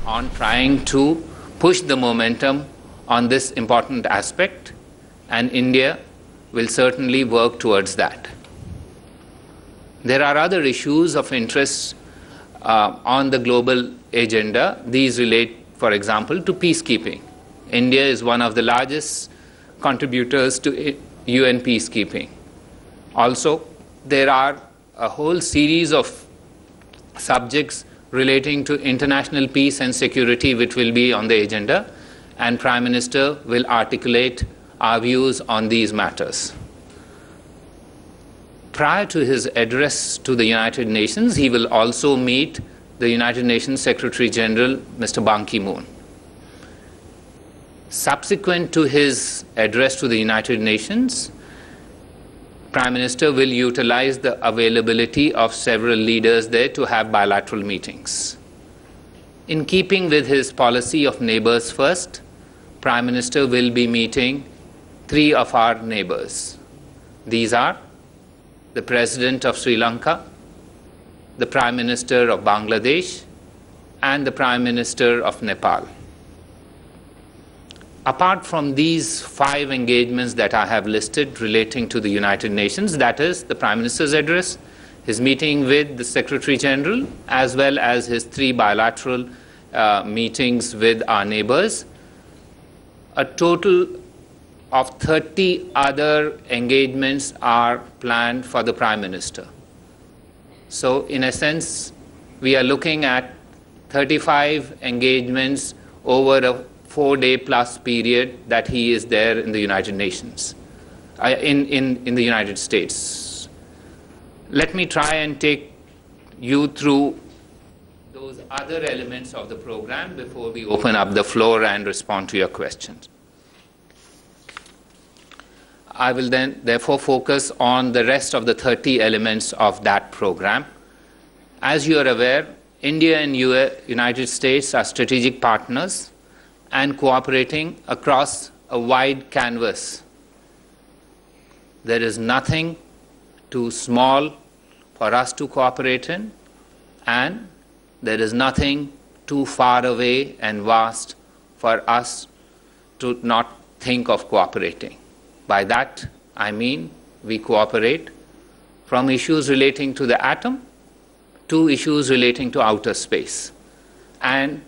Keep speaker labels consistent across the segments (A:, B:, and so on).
A: on trying to push the momentum on this important aspect, and India will certainly work towards that. There are other issues of interest on the global agenda. These relate, for example, to peacekeeping. India is one of the largest contributors to UN peacekeeping. Also, there are a whole series of subjects relating to international peace and security which will be on the agenda, and Prime Minister will articulate our views on these matters. Prior to his address to the United Nations, he will also meet the United Nations Secretary General, Mr. Ban Ki-moon. Subsequent to his address to the United Nations, Prime Minister will utilize the availability of several leaders there to have bilateral meetings. In keeping with his policy of neighbors first, Prime Minister will be meeting 3 of our neighbors. These are the President of Sri Lanka, the Prime Minister of Bangladesh, and the Prime Minister of Nepal. Apart from these 5 engagements that I have listed relating to the United Nations, that is the Prime Minister's address, his meeting with the Secretary General, as well as his 3 bilateral meetings with our neighbors, a total of 30 other engagements are planned for the Prime Minister. So, in a sense, we are looking at 35 engagements over a 4-day plus period that he is there in the United Nations, in the United States. Let me try and take you through those other elements of the program before we open up the floor and respond to your questions. I will then therefore focus on the rest of the 30 elements of that program. As you are aware, India and United States are strategic partners and cooperating across a wide canvas. There is nothing too small for us to cooperate in, and there is nothing too far away and vast for us to not think of cooperating. By that, I mean we cooperate from issues relating to the atom to issues relating to outer space, and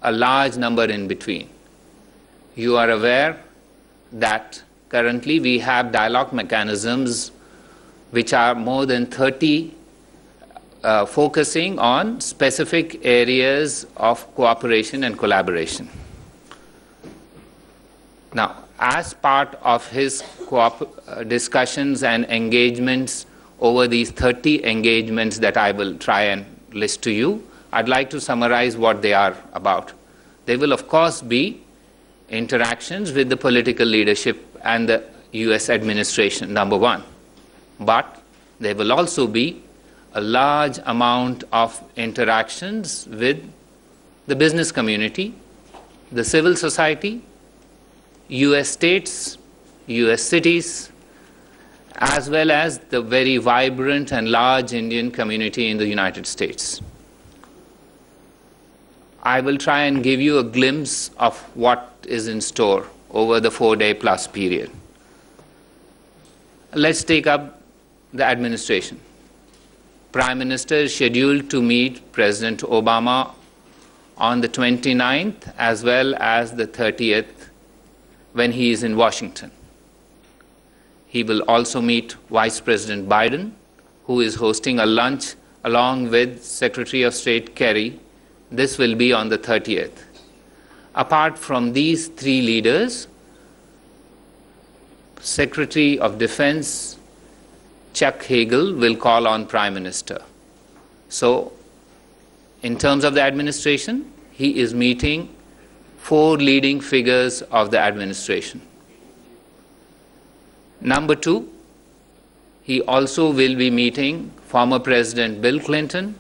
A: a large number in between. You are aware that currently we have dialogue mechanisms which are more than 30 focusing on specific areas of cooperation and collaboration. Now, as part of his discussions and engagements over these 30 engagements that I will try and list to you, I'd like to summarize what they are about. They will, of course, be interactions with the political leadership and the US administration, number one. But there will also be a large amount of interactions with the business community, the civil society, US states, US cities, as well as the very vibrant and large Indian community in the United States. I will try and give you a glimpse of what is in store over the 4-day plus period. Let's take up the administration. Prime Minister is scheduled to meet President Obama on the 29th as well as the 30th when he is in Washington. He will also meet Vice President Biden, who is hosting a lunch along with Secretary of State Kerry. This will be on the 30th. Apart from these 3 leaders, Secretary of Defense Chuck Hagel will call on Prime Minister. So, in terms of the administration, he is meeting 4 leading figures of the administration. Number 2, he also will be meeting former President Bill Clinton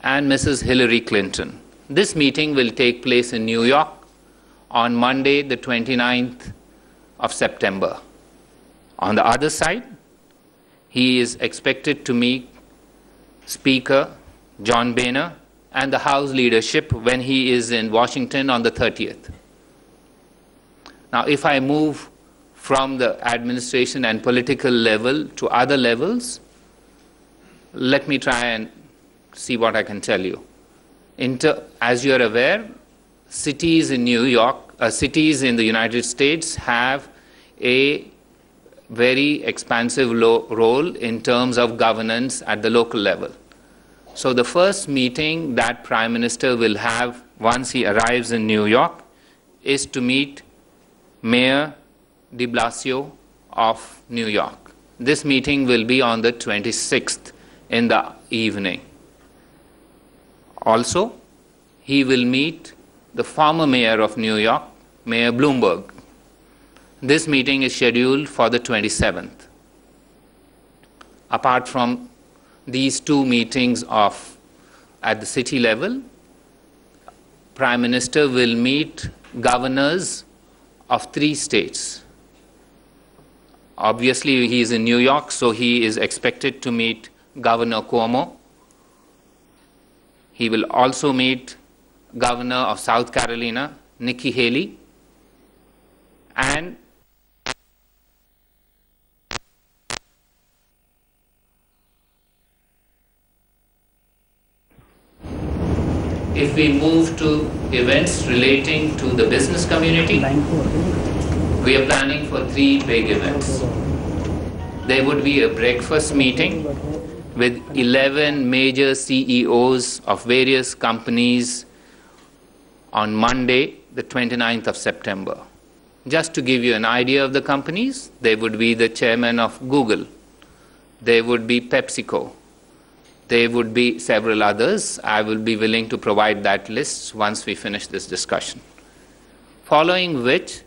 A: and Mrs. Hillary Clinton. This meeting will take place in New York on Monday, the 29th of September. On the other side, he is expected to meet Speaker John Boehner and the House leadership when he is in Washington on the 30th. Now, if I move from the administration and political level to other levels, let me try and see what I can tell you. As you are aware, cities in cities in the United States have a very expansive role in terms of governance at the local level. So the first meeting that Prime Minister will have once he arrives in New York is to meet Mayor de Blasio of New York. This meeting will be on the 26th in the evening. Also, he will meet the former mayor of New York, Mayor Bloomberg. This meeting is scheduled for the 27th. Apart from these two meetings at the city level, Prime Minister will meet governors of 3 states. Obviously, he is in New York, so he is expected to meet Governor Cuomo. He will also meet Governor of South Carolina, Nikki Haley, and if we move to events relating to the business community, we are planning for 3 big events. There would be a breakfast meeting with 11 major CEOs of various companies on Monday, the 29th of September. Just to give you an idea of the companies, there would be the chairman of Google, there would be PepsiCo, there would be several others. I will be willing to provide that list once we finish this discussion. Following which,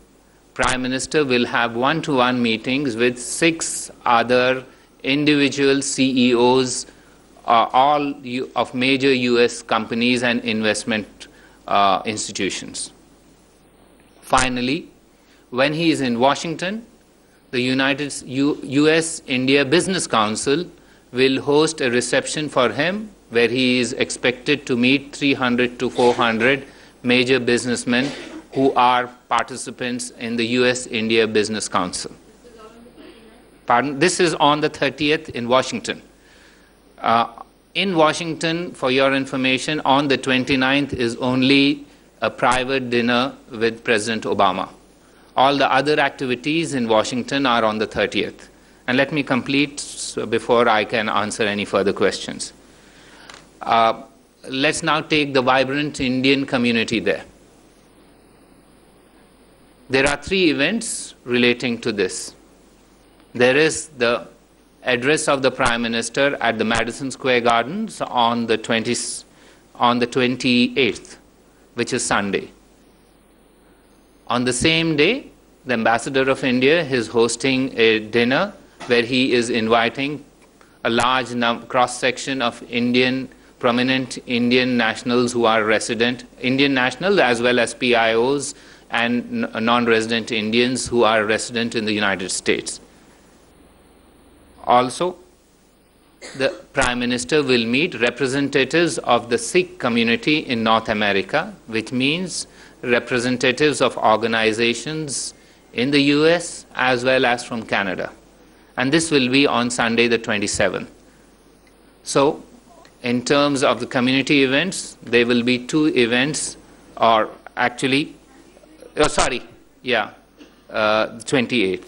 A: Prime Minister will have one-to-one meetings with 6 other individual CEOs, all of major US companies and investment institutions. Finally, when he is in Washington, the US-India Business Council will host a reception for him where he is expected to meet 300 to 400 major businessmen who are participants in the US-India Business Council. Pardon? This is on the 30th in Washington. In Washington, for your information, on the 29th is only a private dinner with President Obama. All the other activities in Washington are on the 30th. And let me complete before I can answer any further questions. Let's now take the vibrant Indian community there. There are 3 events relating to this. There is the address of the Prime Minister at the Madison Square Gardens on the 28th, which is Sunday. On the same day, the Ambassador of India is hosting a dinner where he is inviting a large cross-section of prominent Indian nationals who are resident, Indian nationals as well as PIOs and non-resident Indians who are resident in the United States. Also, the Prime Minister will meet representatives of the Sikh community in North America, which means representatives of organizations in the US as well as from Canada. And this will be on Sunday the 27th. So, in terms of the community events, there will be 2 events, or actually, 28th.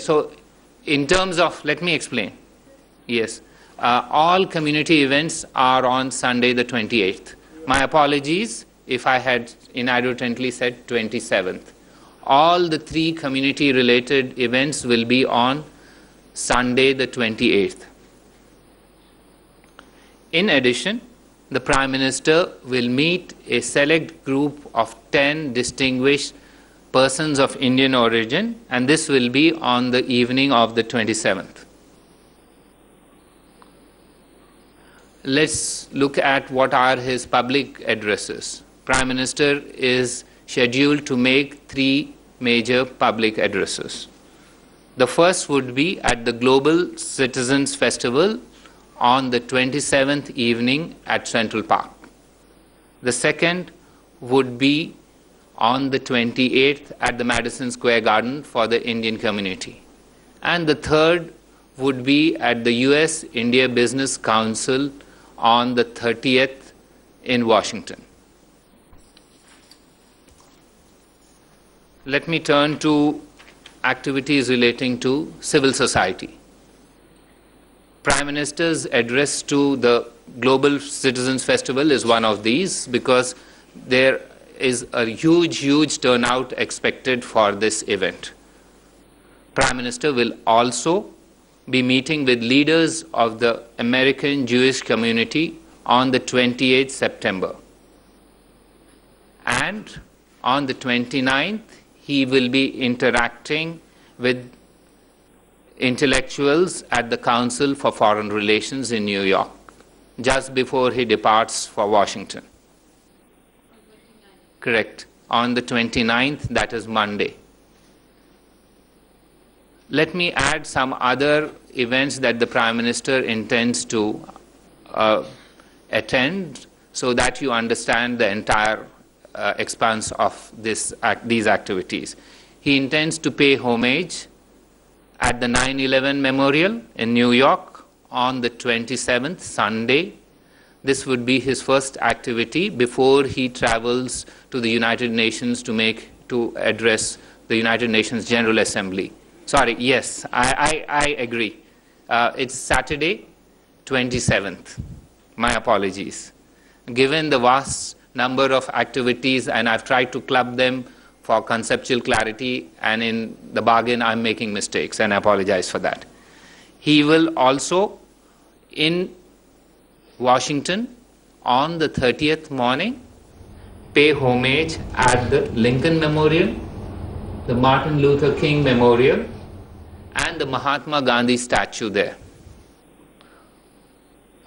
A: So, in terms of, let me explain. Yes, all community events are on Sunday the 28th. My apologies if I had inadvertently said 27th. All the 3 community-related events will be on Sunday the 28th. In addition, the Prime Minister will meet a select group of 10 distinguished persons of Indian origin, and this will be on the evening of the 27th. Let's look at what are his public addresses. Prime Minister is scheduled to make 3 major public addresses. The first would be at the Global Citizens Festival on the 27th evening at Central Park. The second would be on the 28th at the Madison Square Garden for the Indian community. And the third would be at the US-India Business Council on the 30th in Washington. Let me turn to activities relating to civil society. Prime Minister's address to the Global Citizens Festival is one of these, because there is a huge turnout expected for this event. Prime Minister will also be meeting with leaders of the American Jewish community on the 28th September. And on the 29th, he will be interacting with intellectuals at the Council for Foreign Relations in New York, just before he departs for Washington. Correct. On the 29th, that is Monday. Let me add some other events that the Prime Minister intends to attend, so that you understand the entire expanse of these activities. He intends to pay homage at the 9/11 Memorial in New York on the 27th, Sunday. This would be his first activity before he travels to the United Nations to address the United Nations General Assembly. Sorry, yes, I agree. It's Saturday, 27th. My apologies. Given the vast number of activities, and I've tried to club them for conceptual clarity, and in the bargain I'm making mistakes, and I apologize for that. He will also, in Washington, on the 30th morning, pay homage at the Lincoln Memorial, the Martin Luther King Memorial, and the Mahatma Gandhi statue there.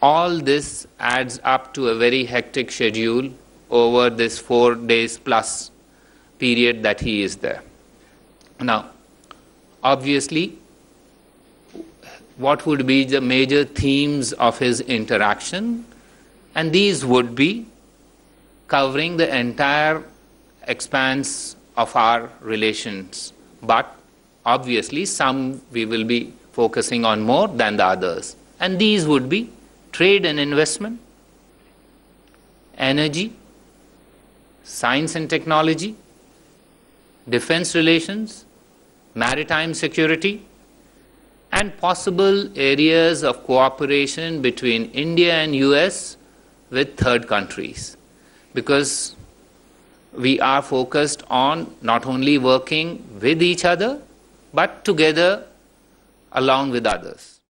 A: All this adds up to a very hectic schedule over this 4 days plus period that he is there. Now, obviously, what would be the major themes of his interaction? And these would be covering the entire expanse of our relations, but obviously some we will be focusing on more than the others. And these would be trade and investment, energy, science and technology, defense relations, maritime security, and possible areas of cooperation between India and US with third countries. Because we are focused on not only working with each other, but together along with others.